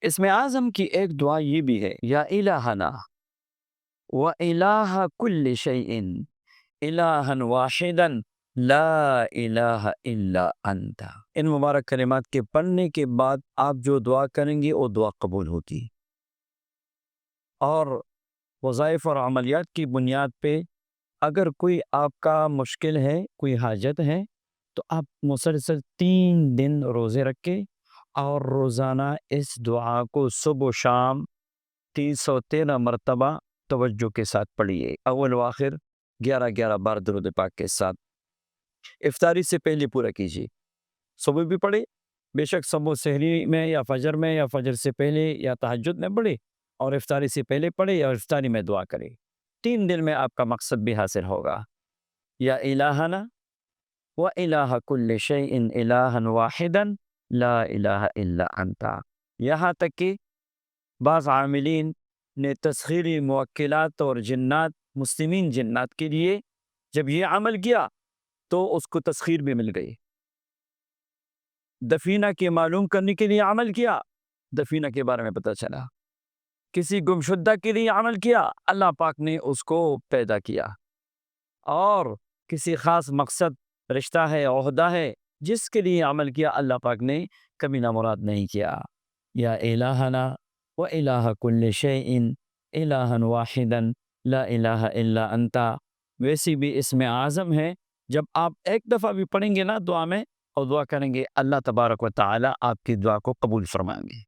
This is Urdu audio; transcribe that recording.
اسم اعظم کی ایک دعا یہ بھی ہے، یا الہنا و الہ کل شیء الہا واحدا لا الہ الا انت۔ ان مبارک کلمات کے پڑھنے کے بعد آپ جو دعا کریں گے وہ دعا قبول ہوتی ہے، اور وظائف اور عملیات کی بنیاد پہ اگر کوئی آپ کا مشکل ہے، کوئی حاجت ہے، تو آپ مسلسل 3 دن روزے رکھے اور روزانہ اس دعا کو صبح و شام 313 مرتبہ توجہ کے ساتھ پڑھیے، اول و آخر 11 بار درود پاک کے ساتھ۔ افطاری سے پہلے پورا کیجیے، صبح بھی پڑھے، بے شک صبح سحری میں یا فجر سے پہلے یا تہجد میں پڑھے، اور افطاری سے پہلے پڑھے یا افطاری میں دعا کرے۔ 3 دن میں آپ کا مقصد بھی حاصل ہوگا۔ یا الہنا و الہ کل شیء الہا واحدا لا الہ الا انت۔ یہاں تک کہ بعض عاملین نے تسخیری موکلات اور جنات، مسلمین جنات کے لیے جب یہ عمل کیا تو اس کو تسخیر بھی مل گئی۔ دفینہ کے معلوم کرنے کے لیے عمل کیا، دفینہ کے بارے میں پتہ چلا۔ کسی گمشدہ کے لیے عمل کیا، اللہ پاک نے اس کو پیدا کیا۔ اور کسی خاص مقصد، رشتہ ہے، عہدہ ہے، جس کے لیے عمل کیا، اللہ پاک نے کبھی نامراد نہیں کیا۔ یا الہنا و الہ کل شیء الہا واحدا لا الہ الا انت، ویسی بھی اسم اعظم ہے۔ جب آپ ایک دفعہ بھی پڑھیں گے نا دعا میں اور دعا کریں گے، اللہ تبارک و تعالی آپ کی دعا کو قبول فرمائیں گے۔